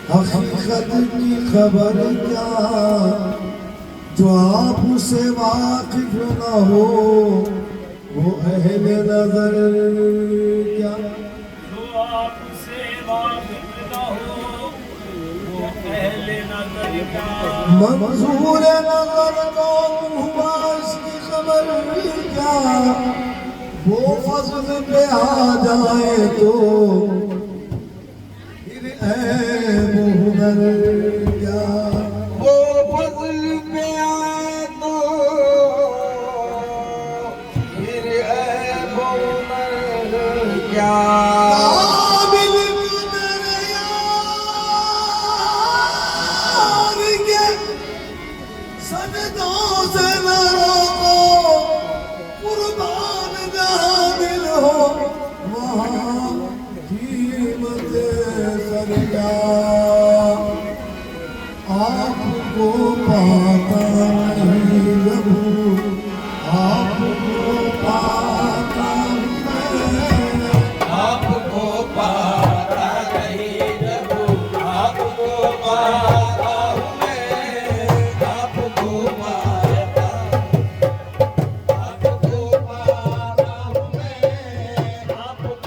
हकीकत की खबर क्या, जो आप से वाकिफ न हो वो अहले नजर क्या, जो आपसे वाकिफ न हो वो अहले नजर क्या। मंजूर नजर को हुआ इसकी खबर क्या, वो फजल पे आ जाए तो फिर ऐ मुहम्मद क्या, वो फजल पे आए तो फिर ऐ मुहम्मद क्या। काबिल कदर यार के सजदों से न रोको, कुर्बान जहाँ दिल हो वहाँ कीमत सर क्या। आपको पाता नहीं जब, आपको पाता मैं, आपको पाता नहीं जब, आपको पाता हूँ मैं, आपको पाता हूँ मैं, आपको पाता आपको पाता आपको पाता नहीं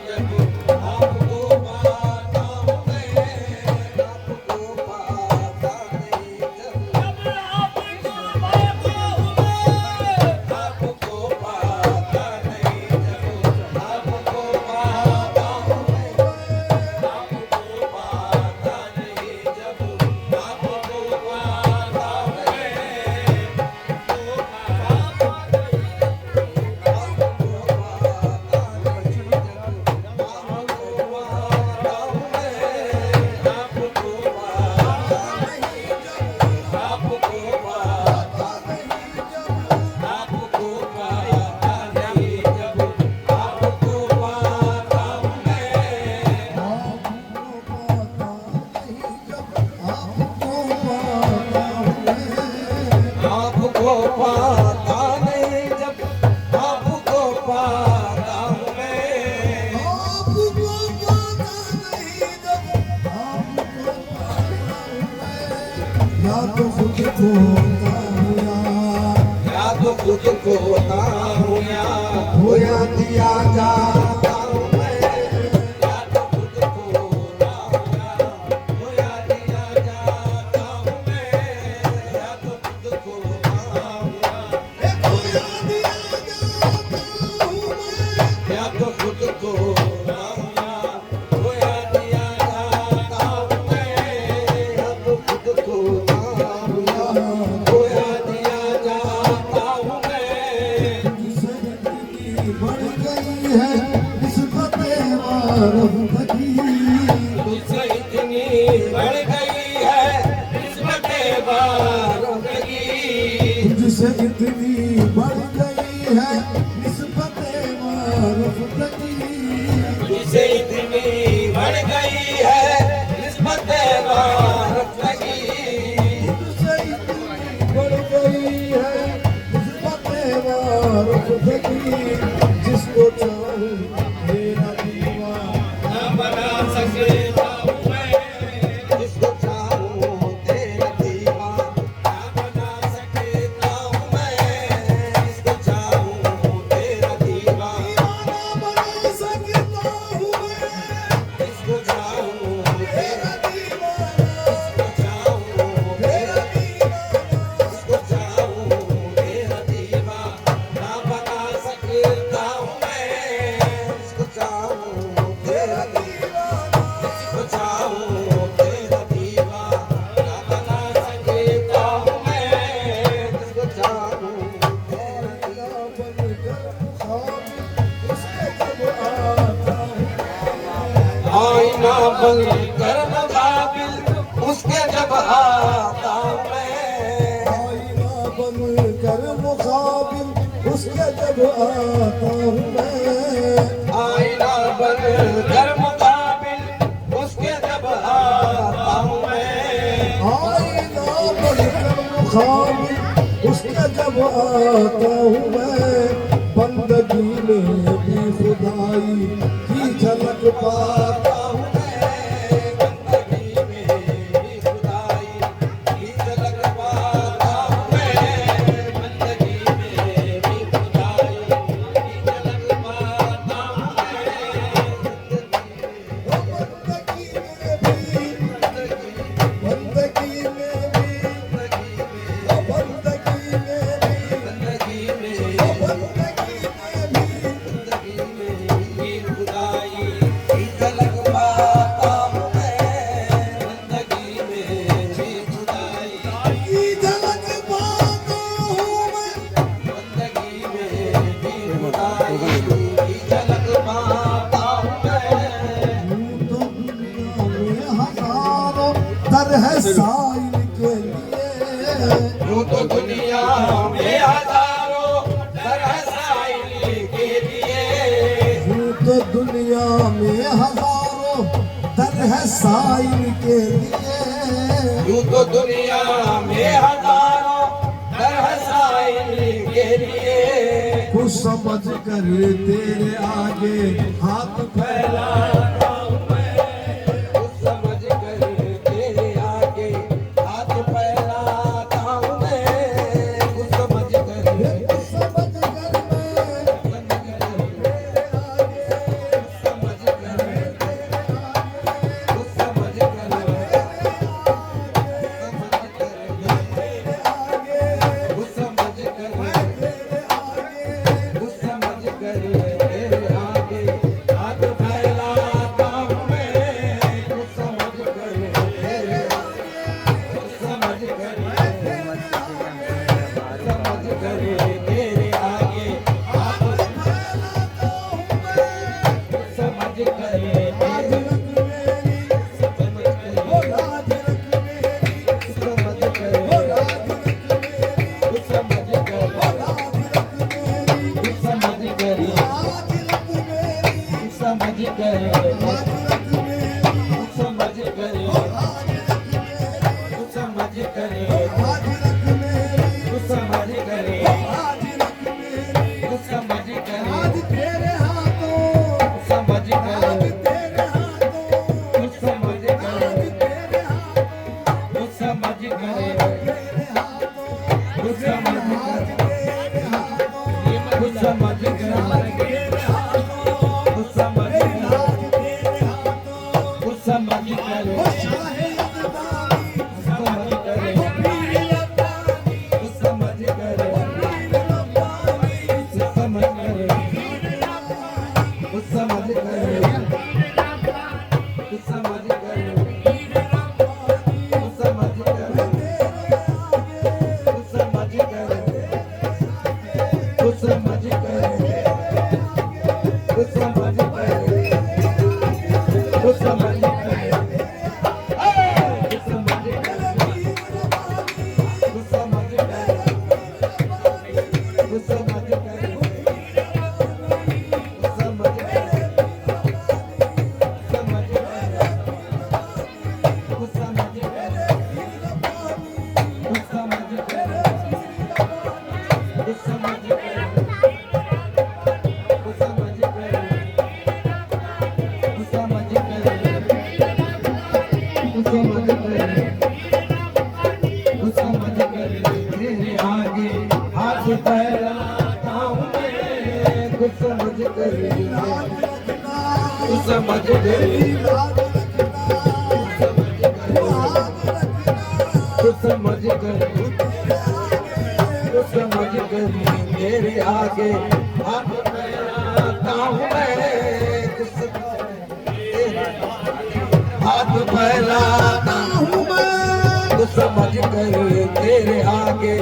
जब, आपको पाता नहीं जब, आपको पाता आपको पाता नहीं जब, आपको पाता हूँ मैं, आपको पाता नहीं जब, आपको पाता नहीं जब, आपको पाता हूँ मैं, आपको पाता नहीं जब, आपको पाता हूँ आपको पाता नहीं जब, आपको पाता हूँ मैं, आपको पाता नहीं जब, आपको पाता हूँ मैं, या तो खुद को होता हूँ या तो खुद को होता हूँ हो या दिया जाता हूँ मैं, या तो खुद को होता हूँ हो या दिया जाता हूँ मैं, या तो खुद को होता हूँ हो या दिया जाता हूँ मैं, या तो खुद को होता हूँ हो या दिया जाता हूँ मैं, या तो खुद को होता हूँ हो या दिया जाता हूँ मैं। जिंदगी बढ़ गई है निस्बते मारूफ की, तुझसे इतनी बढ़ गई है निस्बते बारगी, तुझसे इतनी बढ़ गई है निस्बते मारूफ की, तुझसे इतनी बढ़ गई है निस्बते बारगी, तुझसे इतनी बढ़ गई है निस्बते मारूफ की, जिसको चाहूं मेरा दीवाना बनकर मुकाबिल उसके जब आता हूँ मैं आईना बनकर मुकाबिल उसके जब आता हूँ मैं आईना बनकर मुकाबिल उसके जब आता हूँ मैं आईना बनकर मुकाबिल उसके जब आता हूँ मैं बंदगी में भी खुदाई की झलक पाता हूँ मैं बंदगी में भी खुदाई की झलक पाता हूँ मैं बंदगी में भी खुदाई की झलक पाता हूँ बंदगी में भी बंदगी में भी बंदगी में बंदगी में भी भी खुदाई की झलक पाता हूँ मैं बंदगी में भी खुदाई की झलक पाता हूँ मैं बंदगी में भी खुदाई की झलक पाता हूँ मैं यूं तो दुनिया में हजारों दर है साइल के लिए यूं तो दुनिया में हजारों तरह साइल के लिए यूं तो दुनिया में हजारों दर है साइल के लिए यूं तो दुनिया में हजारों तरह साइल के लिए कुछ समझ कर तेरे आगे हाथ फैलाता हूँ मैं कुछ समझ कर तेरे आगे हाथ फैलाता हूँ मैं कुछ समझ कर कुछ समझ कर मैं तेरे आगे समझ कर कुछ समझ कर तेरे आगे कुछ समझ कर तेरे आगे कुछ समझ कर तेरे आगे हाथ फैलाता हूँ मैं कुछ समझ कर तेरे कुछ समझ कर समझ कर तेरे आगे हाथ फैलाता हूँ मैं समझ कर लाज रख मेरी समझ कर ओ लाज रख मेरी समझ कर ओ लाज रख मेरी समझ कर ओ लाज रख मेरी समझ कर लाज रख मेरी समझ कर लाज रख मेरी समझ कर ओ लाज रख मेरी समझ कर लाज रख मेरी समझ कर ओ लाज रख मेरी समझ कर आज तेरे हाथों समझ कर आज तेरे हाथों समझ कर आज तेरे हाथों समझ कर तेरे हाथों समझ आज कर तेरे हाथों समझ कर तेरे हाथों समझ कर आज तेरे हाथों समझ कर ओ शाहे अब्दाली समझ कर ओ पीर रब्बानी समझ कर पीर रब्बानी समझ कर समझ कर समझ कर पीर रब्बानी समझ कर तेरे आगे समझ कर समझ कर समझ कर समझ तेरे आगे हाथ फैलाता हूँ मैं कुछ समझ कर कुछ समझ कर कुछ समझ कर कुछ समझ कर तेरे आगे हाथ फैलाता हूँ मैं कुछ हाथ फैलाता हूँ मैं कुछ समझ कर तेरे आगे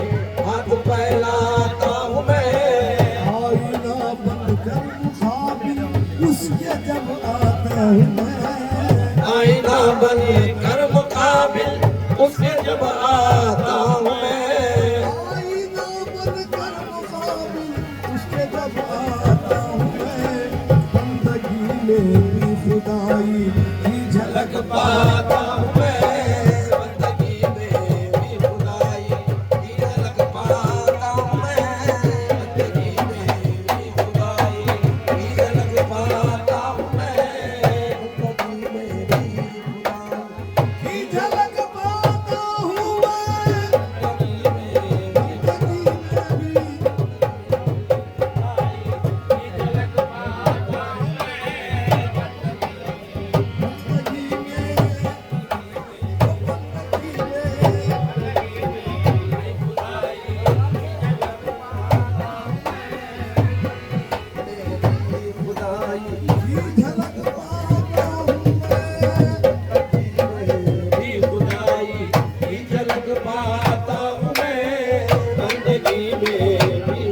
हाथ फैलाता हूँ मैं आईना बंद कर मुखाबिल उसके जब आता हूँ मैं आई में भी खुदाई की झलक पाता हूँ मैं बंदगी में भी खुदाई की झलक पाता हूँ मैं बंदगी में भी खुदाई की झलक पाता हूँ मैं बंदगी में भी खुदाई की झलक पाता हूँ मैं बंदगी में भी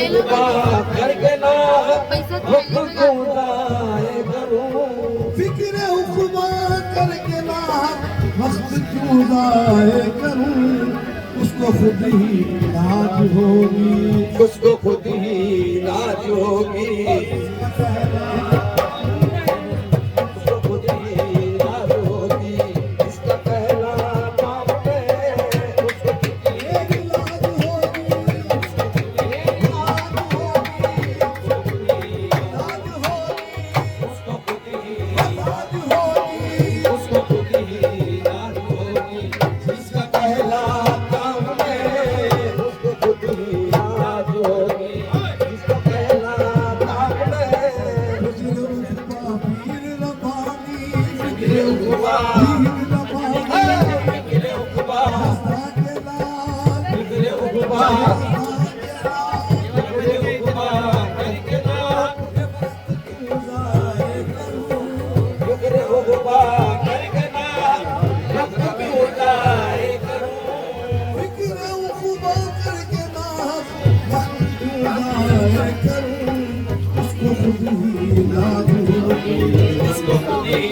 करके ना फिक्र उक़बा करके ना वक्त क्यों ज़ाय करूं उसको खुद ही लाज होगी उसको खुद ही लाज होगी उसको खुद ही लाज होगी इसका पहला काम है उसको खुद ही लाज होगी उसको खुद ही लाज होगी इसका पहला काम है उसको खुद ही लाज होगी इसका पहला काम है पीर रबानी फिक्र उक़बा पीर रबानी फिक्र उक़बा के लाल फिक्र उक़बा फिक्र उक़बा करके ना फिक्र उक़बा करके ना वक्त क्यों ज़ाय करूं फिक्र उक़बा करके ना वक्त क्यों ज़ाय करूं उसको खुद ही लाज होगी उसको खुद ही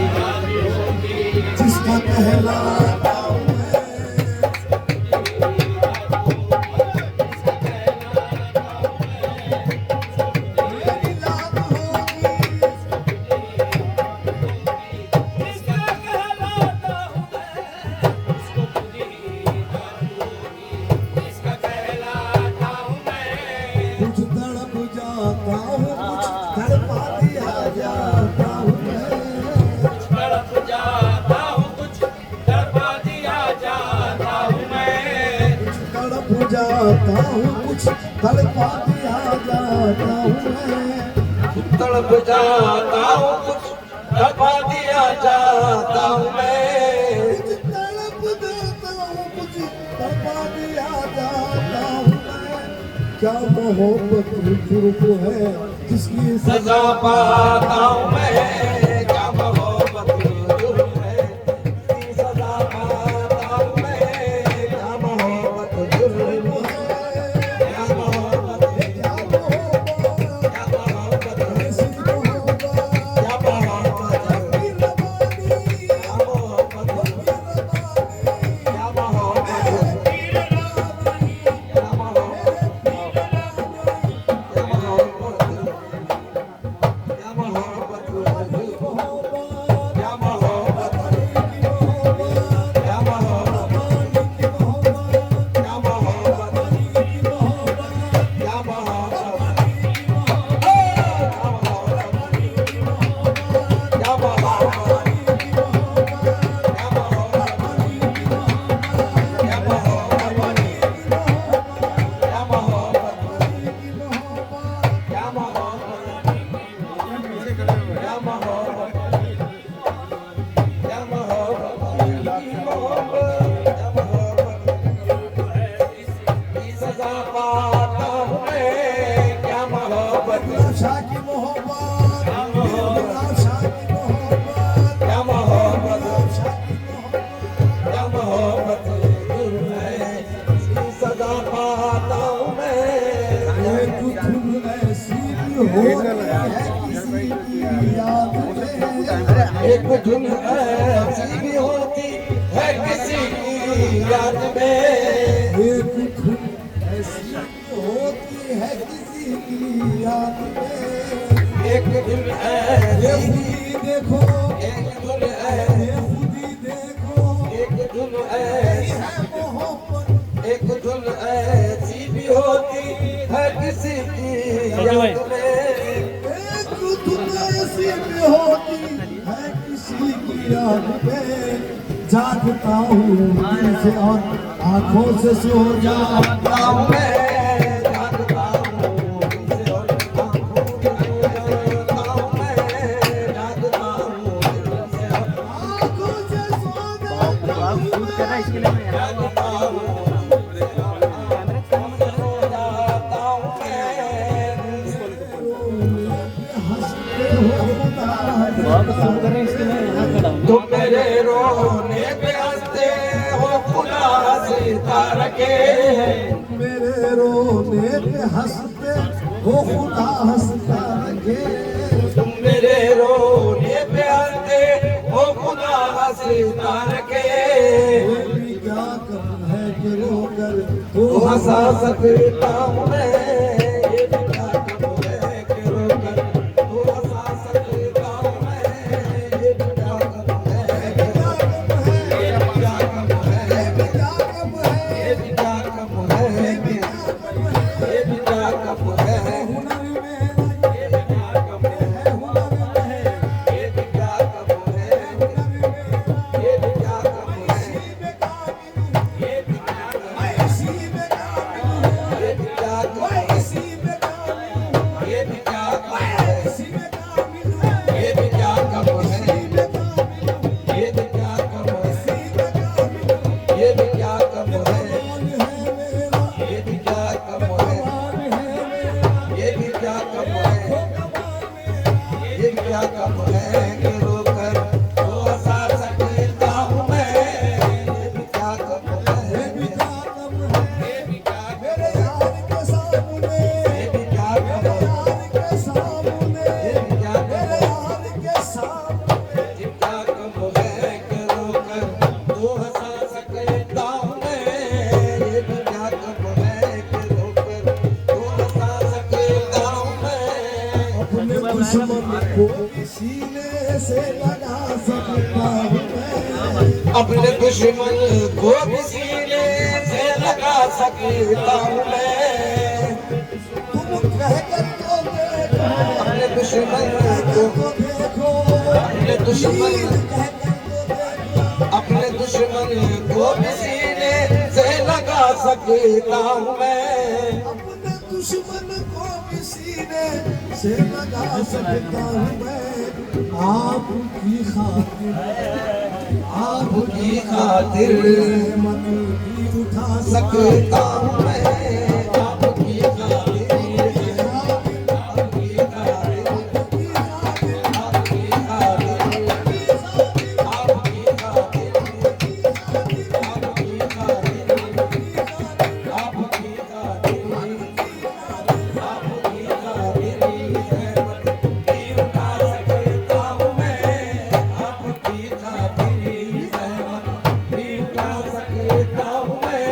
लाज होगी जिसका पहला काम है मेरी लाज होगी इसका कहलाता हूँ मैं उसको खुद ही लाज होगी इसका कहलाता हूँ मैं कुछ तड़प जाता हूँ कुछ तड़पा दिया जाता हूँ तड़प जाता हूँ कुछ तड़पा दिया जाता हूँ मैं तड़प जाता हूँ कुछ तड़पा दिया जाता हूँ तड़प जाता हूँ कुछ तड़पा दिया जाता हूँ मैं कुछ तड़प देता हूँ कुछ तड़पा दिया जाता हूँ क्या मोहब्बत जुर्म है जिसकी सजा पाता हूँ मैं क्या मोहब्बत जुर्म है इसकी सजा पाता हूँ मैं क्या मोहब्बत जुर्म है क्या मोहब्बत क्या मोहब्बत ऐसी मोहब्बत क्या मोहब्बत की रबानी क्या मोहब्बत क्या मोहब्बत क्या मोहब्बत क्या मोहब्बत होती है किसी की याद में एक धुन ऐसी होती है किसी की याद में एक धुन ये ऐसी खुदी देखो एक धुन ये खुदी देखो एक धुन ये ऐसी है मोहब्बत एक धुन ऐसी भी होती है किसी की याद में एक धुन ऐसी भी होती है किसी की याद में जागता हूँ दिल से और आंखों से सो जाता हूँ मैं जागता हूँ दिल से और आँखों से सो जाता हूँ मैं जागता हूँ दिल से और आंखों से सो जाता हूँ जागता हूँ दिल से और आँखों से सो जाता हूँ मैं हंसते हो तुम मेरे रोने पे हंसते हो खुदा सितारा के मेरे रोने पे हंसते हो खुदा हंसता रखे तुम मेरे रोने पे हंसते हो खुदा सितारा के ये भी क्या कम है कि रोकर तू हंसा सकता हूँ मैं ये भी क्या कम है कि रोकर तू हंसा सकता हूँ मैं ये भी क्या कम है कि ये भी क्या कम है क्या कम है ये भी क्या कम है ये भी क्या कम है हुनर मेरा ये भी क्या कम है ये भी क्या कम है ये भी क्या कम है ये भी क्या कम है इसी में काबिल हूँ ये भी क्या कम है इसी में काबिल हूँ ये भी क्या कम है इसी में काबिल हूँ ये भी क्या कम है इसी में काबिल हूँ ये भी क्या कम है इसी में काबिल हूँ ये भी क्या कम है कौन है मेरा ये भी क्या कम है कौन है मेरा ये भी क्या कम है ये भी क्या कम है कि रोकर तो हंसा सकता हूँ मैं ये भी क्या कम है ये भी क्या कम है ये भी क्या मेरे यार के सामने ये भी क्या कम है यार के सामने ये भी क्या कम मेरे है यार के सामने ये क्या कम है कि रोकर तो हंसा सकता हूँ मैं ये भी क्या कम है कि रोकर तो हंसा सकता हूँ मैं अपने दुश्मन को सीने से लगा सकता हूँ मैं अपने दुश्मन को भी सीने से लगा सकता हूँ मैं तुम कह कर तो देखो अपने दुश्मन को तो देखो अपने दुश्मन कह कर तो देखो अपने दुश्मन को भी सीने से लगा सकता हूँ मैं अपने दुश्मन को भी सीने से लगा सकता हूँ मैं आपकी खातिर आपकी खातिर मत भी उठा सकता हूँ मैं आपकी खातिर आपकी खातिर आपकी खातिर आपकी खातिर आपकी खातिर आपकी खातिर आपकी खातिर भी उठा सकता हूँ मैं आपकी खातिर भी उठा सकता हूँ मैं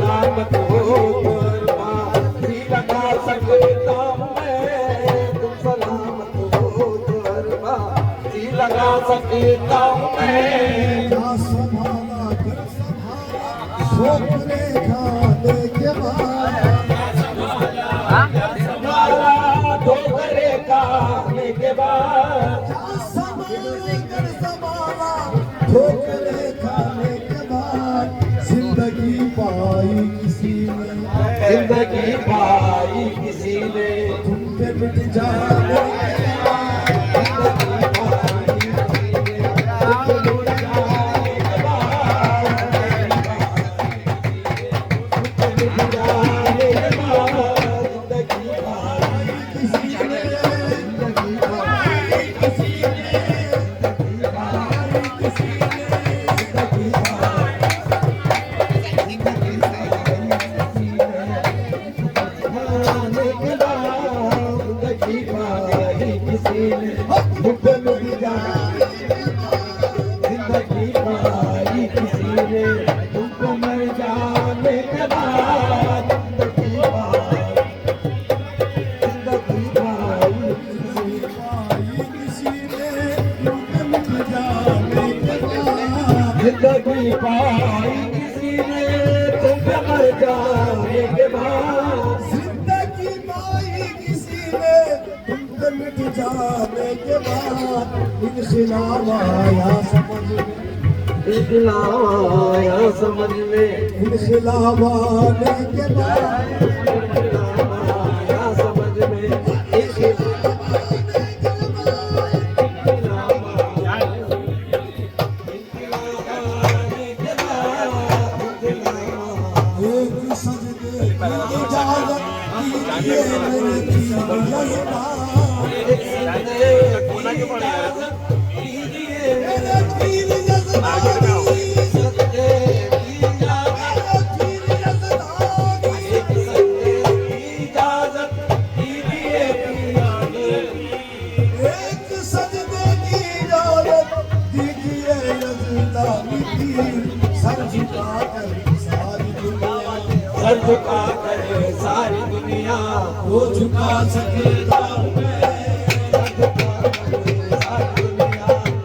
सकता हूँ मैं। क्या संभाला कर संभाला शोक रेखा लेके संभाला ठोकरे खाने के बाद, ठोकरे खाने के बाद जिंदगी पाई किसी ने, जिंदगी पाई किसी ने, तुम पे मिट जाने के बाद जिंदगी पाई किसी ने, तुम पे मिट जाने के बाद, तुम पे मिट जाने के बाद, जिंदगी पाई किसी ने, जिंदगी पाई किसी ने, जिंदगी पाई किसी ने जिंदगी पाई तुम पे मिट जाने जिंदगी पाई किसी ने, तुमको मर जाने के बाद, जिंदगी पाई किसी ने, किसी ने तुम पे मिट जाने के बाद जिंदगी पाई किसी ने, तुमको मर जाने के बाद, जिंदगी पाई किसी ने तुम पे मिट जाने के बाद इनकलाब आया समझ में इकलाब आया समझ में, इनकलाब आने के बाद इकलाब आया समझ में, इकलाब एक सजदे की इजाजत दीजिए मेरे तीर जज्बा मेरे तीर जज्बा एक सजदे की इजाजत दीजिए यज़दानी तीर सर झुका कर सारी दुनिया सर झुका करे सारी दुनिया, वो झुका सकता हूँ मैं सर झुका करे सारी दुनिया,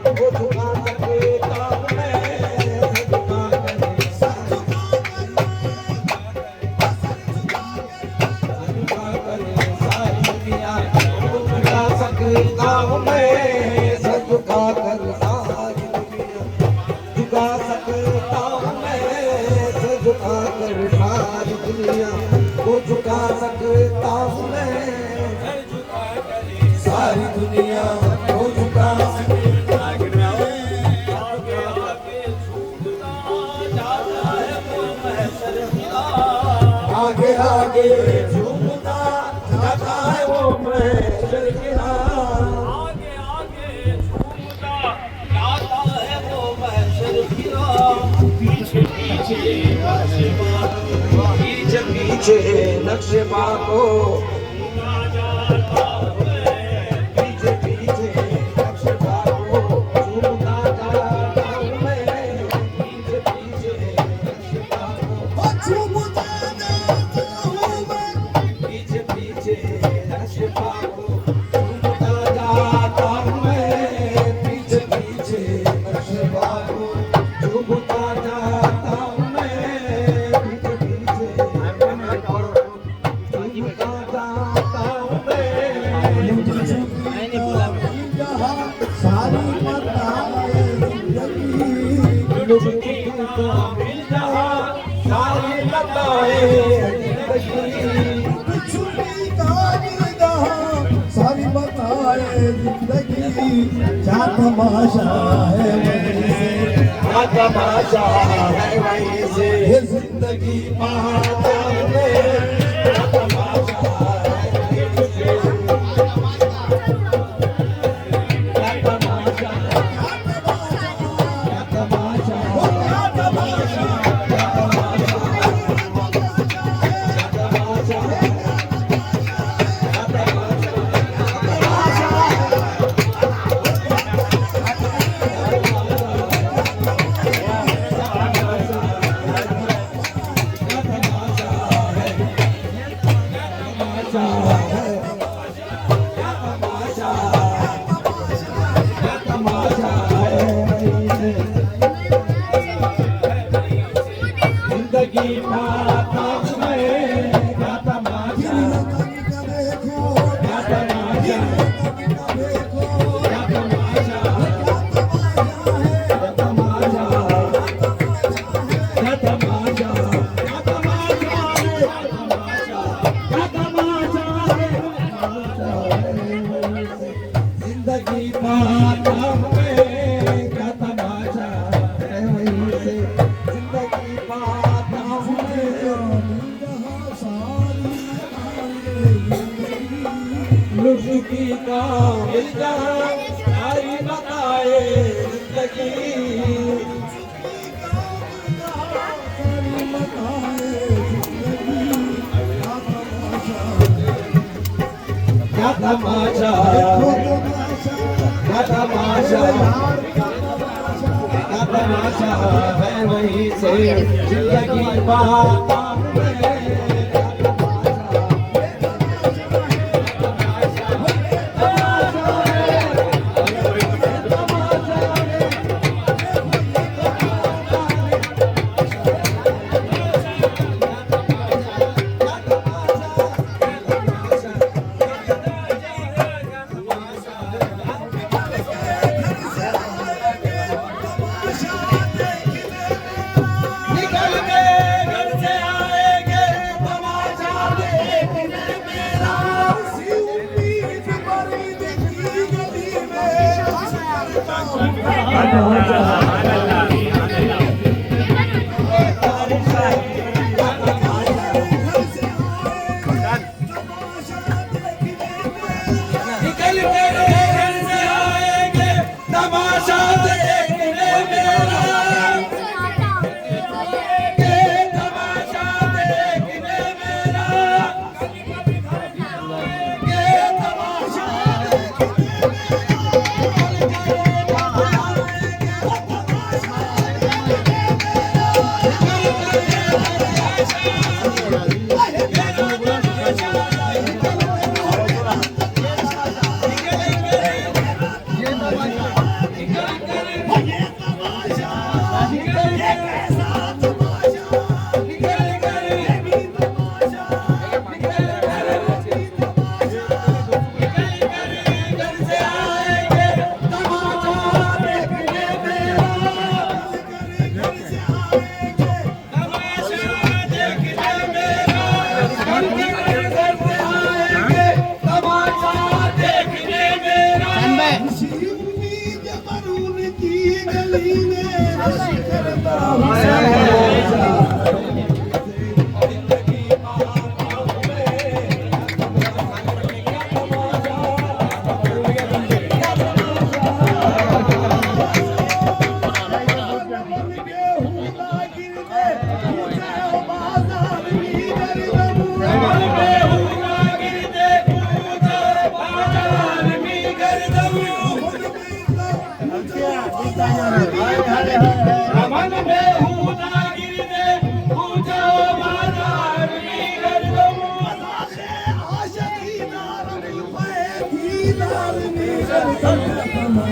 वो झुका सकता हूँ मैं, सर झुका करे सारी झुका करे सारी दुनिया, वो झुका सकता हूँ मैं, सर झुका कर सारी दुनिया, झुका सकता हूँ मैं, सर झुका कर सारी दुनिया, वो झुका सकता हूँ मैं, सारी दुनिया वो झुका सकता आगे आगे झूमता जाता है वो महशर के नाम, आगे आगे झूमता गाता है वो महशर की राह। पीछे पीछे नक्शे बांधो, पीछे पीछे नक्शे बाको, पीछे पीछे नक्शे बाको, झूमता जाता हूँ मैं, पीछे पीछे नक्शे बाको, झूमता जाता हूँ मैं पीछे पीछे नक्शे बाको, झूमता जाता हूँ मैं, पीछे पीछे नक्शे बाको, झूमता जाता हूँ मैं, पीछे पीछे झूमता जाता हूँ मैं। सारी बताए जिंदगी मिल जहाँ सारी बताए जिंदगी, छुट्टी का जहाँ सारी बताए जिंदगी क्या तमाशा है वहीं से क्या तमाशा है वहीं से, ये जिंदगी पाता हूँ मैं, क्या तमाशा है वहीं से, क्या तमाशा, क्या तमाशा, क्या तमाशा, जिंदगी पाता हूँ मैं, क्या तमाशा, क्या तमाशा, क्या तमाशा, क्या तमाशा, क्या तमाशा, क्या तमाशा है, क्या तमाशा है, जिंदगी पाता हूँ मैं, क्या तमाशा है वहीं से, जिंदगी पाता हूँ मैं, लुटकी का मिल जहाँ सारी बताए जिंदगी, क्या तमाशा, क्या तमाशा, क्या तमाशा है वहीं से, जिंदगी पाता हूँ मैं, निकल के घर से आएंगे तमाशा देखने मेरा, निकल के घर से आएंगे तमाशा देखने मेरा, तमाशा देखने मेरा, तमाशा रमन में हूँ नागिर दे पूछो बाजार में गर्दम,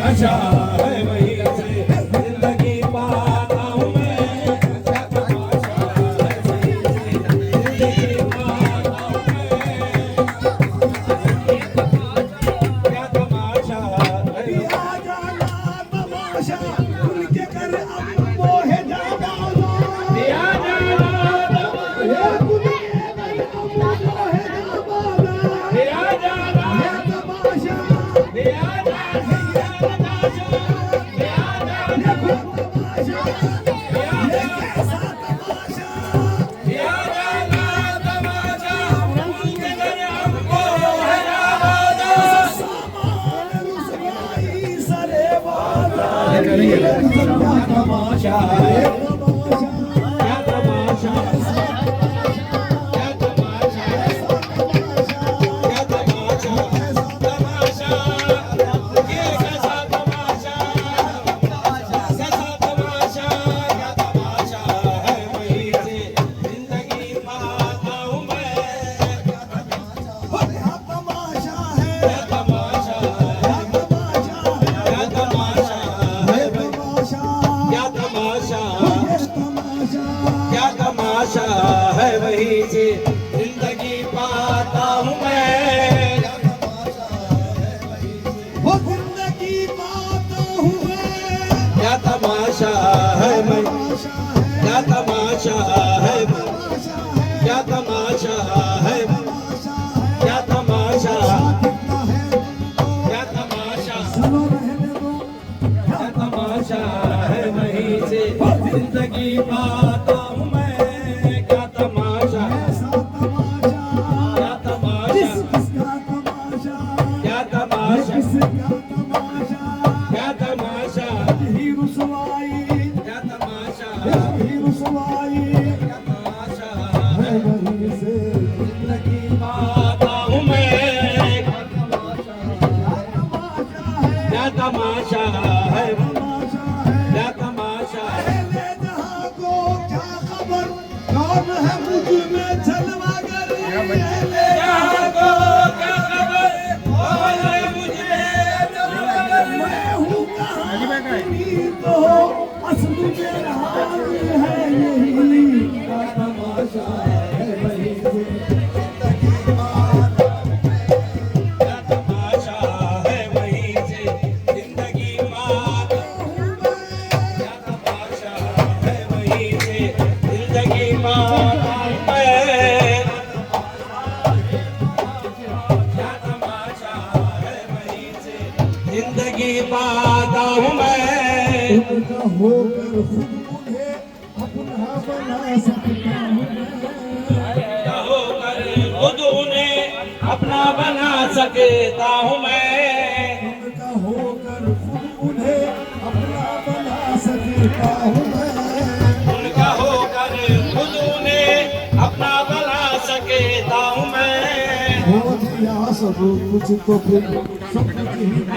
अच्छा है वहीं से जिंदगी पाता हूँ मैं, क्या तमाशा है वहीं से जिंदगी पाता हूँ मैं, क्या तमाशा तमाशा है, क्या तमाशा, क्या तमाशा, क्या तमाशा, तमाशा, ये कैसा तमाशा, कैसा तमाशा, क्या तमाशा है वहीं से जिंदगी पाता हूँ मैं, क्या तमाशा है, क्या तमाशा, क्या तमाशा, क्या तमाशा, क्या तमाशा, तमाशा है वहीं से जिंदगी पाता हूँ मैं। वो जिंदगी पाता हूँ मैं, क्या तमाशा है मैं, क्या तमाशा है, क्या तमाशा है, क्या तमाशा, क्या तमाशा, क्या तमाशा है वहीं से जिंदगी पाता हूँ मैं। क्या तमाशा, क्या तमाशा, क्या तमाशा, क्या तमाशा, क्या तमाशा, क्या तमाशा है जिंदगी पाता हूँ मैं। क्या तमाशा है, क्या तमाशा है, कौन है मुझ में छलवागर, यहाँ को क्या खबर, कौन है मुझे छलवागर। मैं हूँ कहानी तो असल में हाल है यही, क्या तमाशा है वही से जिंदगी पाता हूँ मैं। क्या तमाशा है वहीं से जिंदगी पाता हूँ मैं। क्या तमाशा है वहीं से जिंदगी पाता हूँ मैं। क्या तमाशा है वहीं से जिंदगी पाता हूँ मैं। उनका होकर खुद मुझे अपना बना सकता हूँ मैं। होकर खुद उन्हें अपना बना सकता हूँ मैं। उनका होकर खुद उन्हें अपना बना सकता हूँ मैं। उनका होकर खुद उन्हें अपना बना सकता हूँ मैं। हो दिया सब कुछ तो फिर सब कुछ ही आ